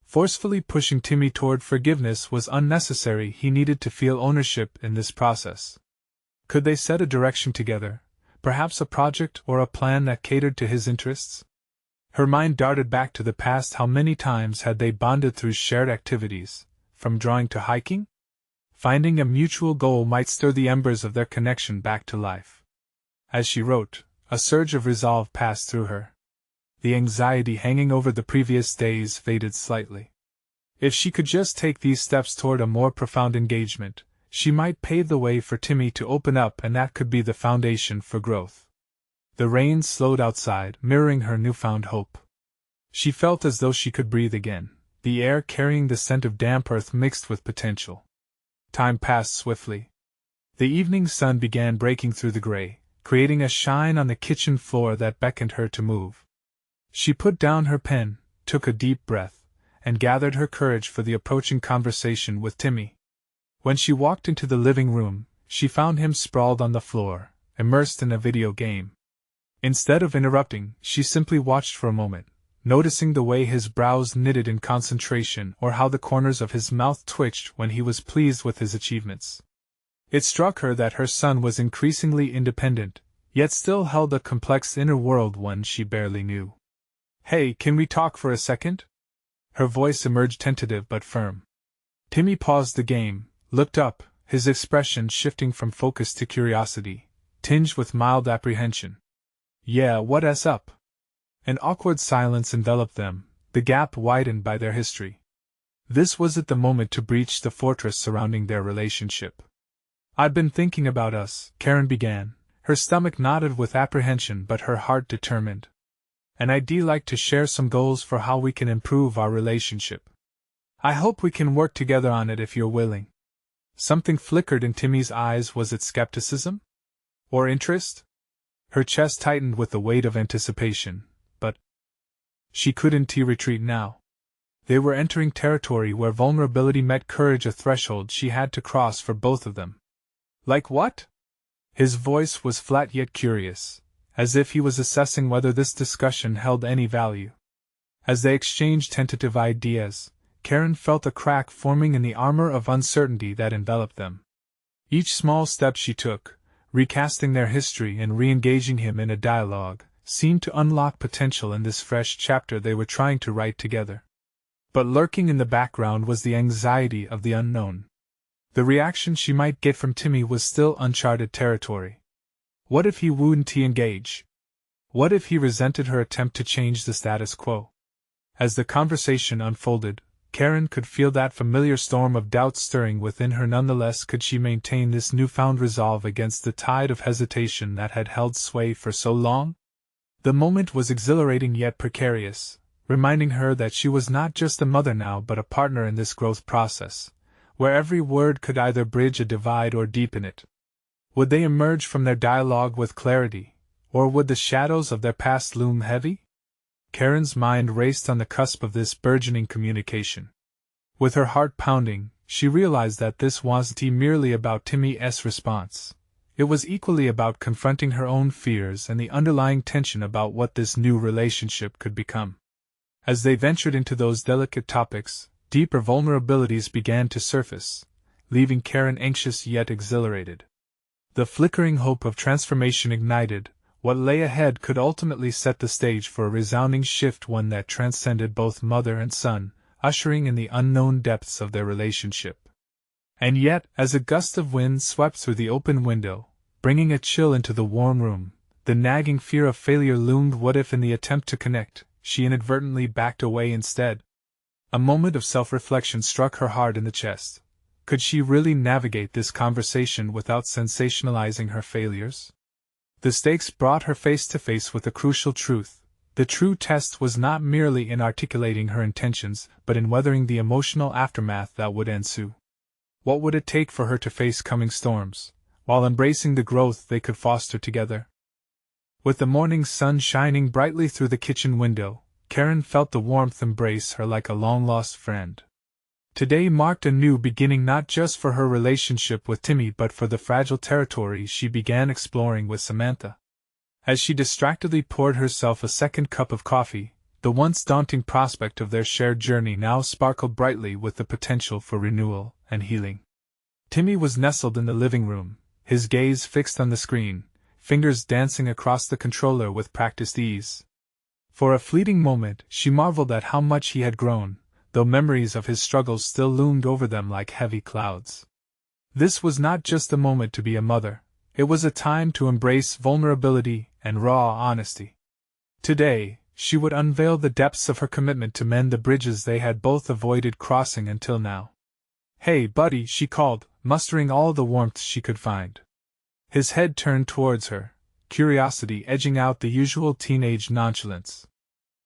Forcefully pushing Timmy toward forgiveness was unnecessary. He needed to feel ownership in this process. Could they set a direction together, perhaps a project or a plan that catered to his interests? Her mind darted back to the past. How many times had they bonded through shared activities, from drawing to hiking? Finding a mutual goal might stir the embers of their connection back to life. As she wrote, a surge of resolve passed through her. The anxiety hanging over the previous days faded slightly. If she could just take these steps toward a more profound engagement, she might pave the way for Timmy to open up, and that could be the foundation for growth. The rain slowed outside, mirroring her newfound hope. She felt as though she could breathe again, the air carrying the scent of damp earth mixed with potential. Time passed swiftly. The evening sun began breaking through the gray, creating a shine on the kitchen floor that beckoned her to move. She put down her pen, took a deep breath, and gathered her courage for the approaching conversation with Timmy. When she walked into the living room, she found him sprawled on the floor, immersed in a video game. Instead of interrupting, she simply watched for a moment, noticing the way his brows knitted in concentration or how the corners of his mouth twitched when he was pleased with his achievements. It struck her that her son was increasingly independent, yet still held a complex inner world one she barely knew. "Hey, can we talk for a second?" Her voice emerged tentative but firm. Timmy paused the game, looked up, his expression shifting from focus to curiosity, tinged with mild apprehension. "Yeah, what's up?" An awkward silence enveloped them, the gap widened by their history. This wasn't the moment to breach the fortress surrounding their relationship. "I've been thinking about us," Karen began, her stomach knotted with apprehension but her heart determined. "And I'd like to share some goals for how we can improve our relationship. I hope we can work together on it if you're willing." Something flickered in Timmy's eyes. Was it skepticism? Or interest? Her chest tightened with the weight of anticipation, but she couldn't retreat now. They were entering territory where vulnerability met courage, a threshold she had to cross for both of them. "Like what?" His voice was flat yet curious, as if he was assessing whether this discussion held any value. As they exchanged tentative ideas, Karen felt a crack forming in the armor of uncertainty that enveloped them. Each small step she took, recasting their history and re-engaging him in a dialogue, seemed to unlock potential in this fresh chapter they were trying to write together. But lurking in the background was the anxiety of the unknown. The reaction she might get from Timmy was still uncharted territory. What if he wouldn't engage? What if he resented her attempt to change the status quo? As the conversation unfolded, Karen could feel that familiar storm of doubt stirring within her. Nonetheless, could she maintain this newfound resolve against the tide of hesitation that had held sway for so long? The moment was exhilarating yet precarious, reminding her that she was not just a mother now but a partner in this growth process, where every word could either bridge a divide or deepen it. Would they emerge from their dialogue with clarity, or would the shadows of their past loom heavy? Karen's mind raced on the cusp of this burgeoning communication. With her heart pounding, she realized that this wasn't merely about Timmy's response. It was equally about confronting her own fears and the underlying tension about what this new relationship could become. As they ventured into those delicate topics, deeper vulnerabilities began to surface, leaving Karen anxious yet exhilarated. The flickering hope of transformation ignited. What lay ahead could ultimately set the stage for a resounding shift, one that transcended both mother and son, ushering in the unknown depths of their relationship. And yet, as a gust of wind swept through the open window, bringing a chill into the warm room, the nagging fear of failure loomed. What if in the attempt to connect, she inadvertently backed away instead? A moment of self-reflection struck her hard in the chest. Could she really navigate this conversation without sensationalizing her failures? The stakes brought her face to face with a crucial truth. The true test was not merely in articulating her intentions, but in weathering the emotional aftermath that would ensue. What would it take for her to face coming storms, while embracing the growth they could foster together? With the morning sun shining brightly through the kitchen window, Karen felt the warmth embrace her like a long-lost friend. Today marked a new beginning, not just for her relationship with Timmy but for the fragile territory she began exploring with Samantha. As she distractedly poured herself a second cup of coffee, the once daunting prospect of their shared journey now sparkled brightly with the potential for renewal and healing. Timmy was nestled in the living room, his gaze fixed on the screen, fingers dancing across the controller with practiced ease. For a fleeting moment, she marveled at how much he had grown, though memories of his struggles still loomed over them like heavy clouds. This was not just a moment to be a mother, it was a time to embrace vulnerability and raw honesty. Today, she would unveil the depths of her commitment to mend the bridges they had both avoided crossing until now. "Hey, buddy," she called, mustering all the warmth she could find. His head turned towards her, curiosity edging out the usual teenage nonchalance.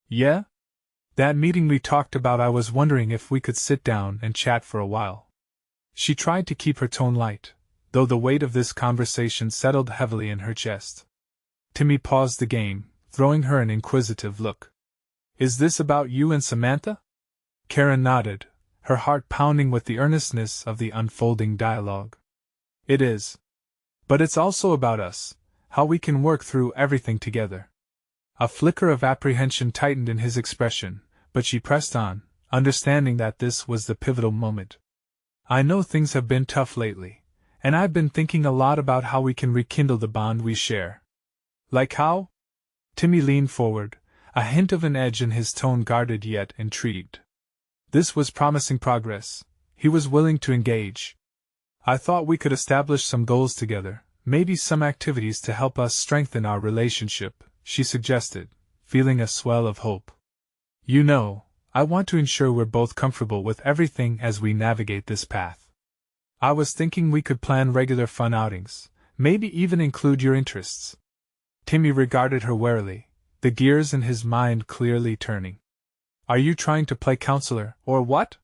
"Yeah? That meeting we talked about, I was wondering if we could sit down and chat for a while." She tried to keep her tone light, though the weight of this conversation settled heavily in her chest. Timmy paused the game, throwing her an inquisitive look. "Is this about you and Samantha?" Karen nodded, her heart pounding with the earnestness of the unfolding dialogue. "It is. But it's also about us, how we can work through everything together." A flicker of apprehension tightened in his expression, but she pressed on, understanding that this was the pivotal moment. "I know things have been tough lately, and I've been thinking a lot about how we can rekindle the bond we share." "Like how?" Timmy leaned forward, a hint of an edge in his tone, guarded yet intrigued. This was promising progress. He was willing to engage. "I thought we could establish some goals together, maybe some activities to help us strengthen our relationship," she suggested, feeling a swell of hope. "You know, I want to ensure we're both comfortable with everything as we navigate this path. I was thinking we could plan regular fun outings, maybe even include your interests." Timmy regarded her warily, the gears in his mind clearly turning. "Are you trying to play counselor, or what?"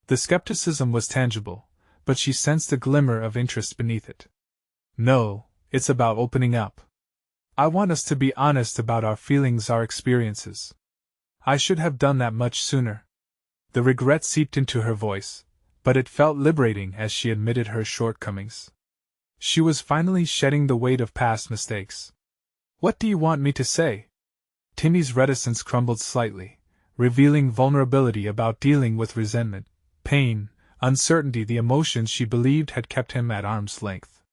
The skepticism was tangible, but she sensed a glimmer of interest beneath it. "No, it's about opening up. I want us to be honest about our feelings, our experiences. I should have done that much sooner." The regret seeped into her voice, but it felt liberating as she admitted her shortcomings. She was finally shedding the weight of past mistakes. "What do you want me to say?" Timmy's reticence crumbled slightly, revealing vulnerability about dealing with resentment, pain, uncertainty, the emotions she believed had kept him at arm's length.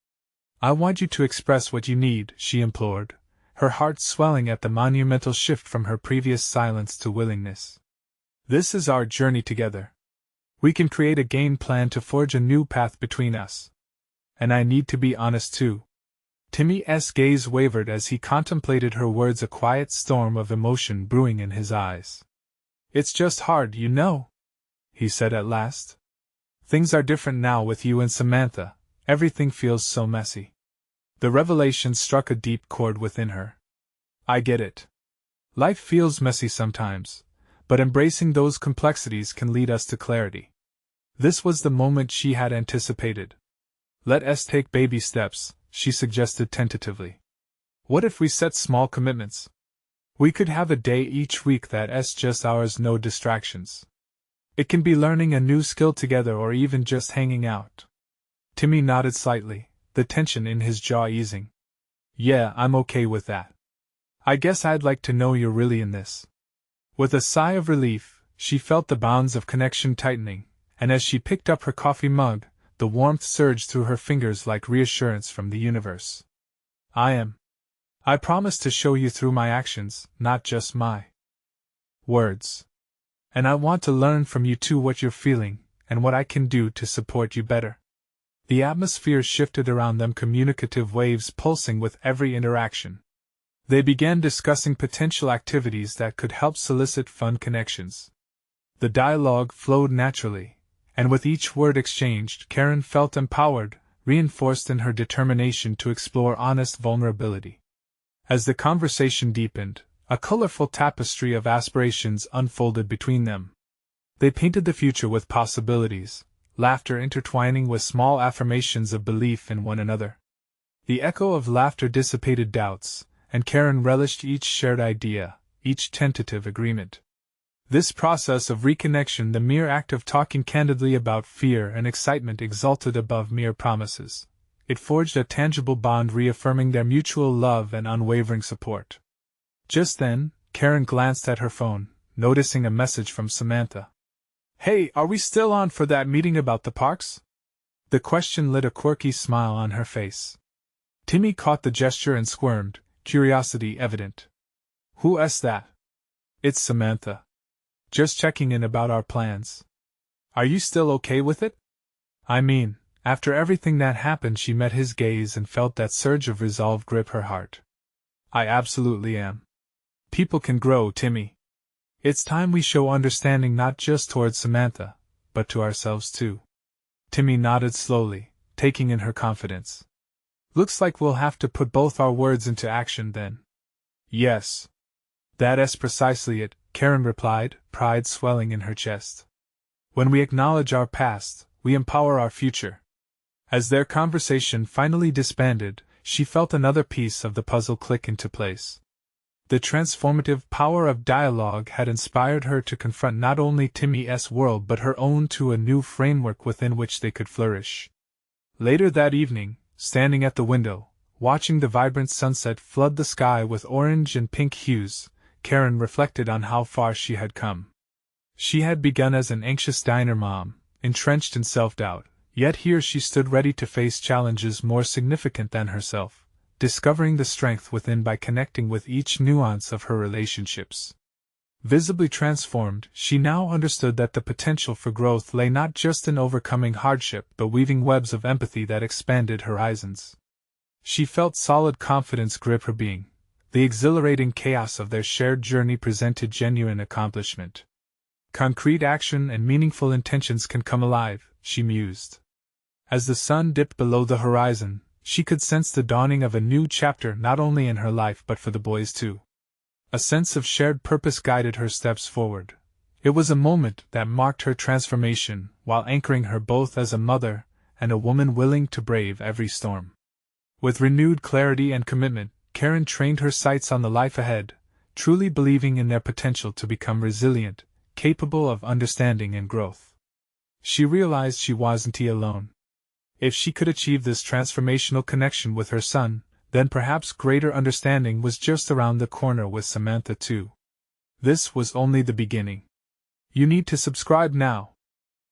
"I want you to express what you need," she implored, her heart swelling at the monumental shift from her previous silence to willingness. "This is our journey together. We can create a game plan to forge a new path between us. And I need to be honest too." Timmy's gaze wavered as he contemplated her words, a quiet storm of emotion brewing in his eyes. "It's just hard, you know," he said at last. "Things are different now with you and Samantha, everything feels so messy." The revelation struck a deep chord within her. "I get it. Life feels messy sometimes, but embracing those complexities can lead us to clarity. This was the moment she had anticipated. Let us take baby steps, she suggested tentatively. What if we set small commitments? We could have a day each week that's just ours, no distractions. It can be learning a new skill together or even just hanging out. Timmy nodded slightly, the tension in his jaw easing. Yeah, I'm okay with that. I guess I'd like to know you're really in this. With a sigh of relief, she felt the bounds of connection tightening, and as she picked up her coffee mug, the warmth surged through her fingers like reassurance from the universe. I am. I promise to show you through my actions, not just my words. And I want to learn from you too what you're feeling, and what I can do to support you better. The atmosphere shifted around them, communicative waves pulsing with every interaction. They began discussing potential activities that could help solicit fun connections. The dialogue flowed naturally, and with each word exchanged, Karen felt empowered, reinforced in her determination to explore honest vulnerability. As the conversation deepened, a colorful tapestry of aspirations unfolded between them. They painted the future with possibilities, laughter intertwining with small affirmations of belief in one another. The echo of laughter dissipated doubts, and Karen relished each shared idea, each tentative agreement. This process of reconnection, the mere act of talking candidly about fear and excitement, exalted above mere promises. It forged a tangible bond, reaffirming their mutual love and unwavering support. Just then, Karen glanced at her phone, noticing a message from Samantha. Hey, are we still on for that meeting about the parks? The question lit a quirky smile on her face. Timmy caught the gesture and squirmed, curiosity evident. Who's that? It's Samantha. Just checking in about our plans. Are you still okay with it? I mean, after everything that happened. She met his gaze and felt that surge of resolve grip her heart. I absolutely am. People can grow, Timmy. It's time we show understanding, not just towards Samantha, but to ourselves too. Timmy nodded slowly, taking in her confidence. Looks like we'll have to put both our words into action then. Yes. That's precisely it, Karen replied, pride swelling in her chest. When we acknowledge our past, we empower our future. As their conversation finally disbanded, she felt another piece of the puzzle click into place. The transformative power of dialogue had inspired her to confront not only Timmy's world but her own, to a new framework within which they could flourish. Later that evening, standing at the window, watching the vibrant sunset flood the sky with orange and pink hues, Karen reflected on how far she had come. She had begun as an anxious diner mom, entrenched in self-doubt, yet here she stood ready to face challenges more significant than herself, discovering the strength within by connecting with each nuance of her relationships. Visibly transformed, she now understood that the potential for growth lay not just in overcoming hardship but weaving webs of empathy that expanded horizons. She felt solid confidence grip her being. The exhilarating chaos of their shared journey presented genuine accomplishment. Concrete action and meaningful intentions can come alive, she mused. As the sun dipped below the horizon, she could sense the dawning of a new chapter, not only in her life but for the boys too. A sense of shared purpose guided her steps forward. It was a moment that marked her transformation, while anchoring her both as a mother and a woman willing to brave every storm. With renewed clarity and commitment, Karen trained her sights on the life ahead, truly believing in their potential to become resilient, capable of understanding and growth. She realized she wasn't alone. If she could achieve this transformational connection with her son, then perhaps greater understanding was just around the corner with Samantha too. This was only the beginning. You need to subscribe now.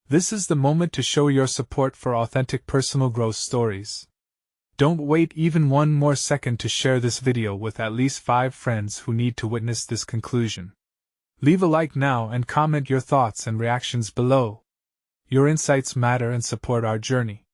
This is the moment to show your support for authentic personal growth stories. Don't wait even one more second to share this video with at least 5 friends who need to witness this conclusion. Leave a like now and comment your thoughts and reactions below. Your insights matter and support our journey.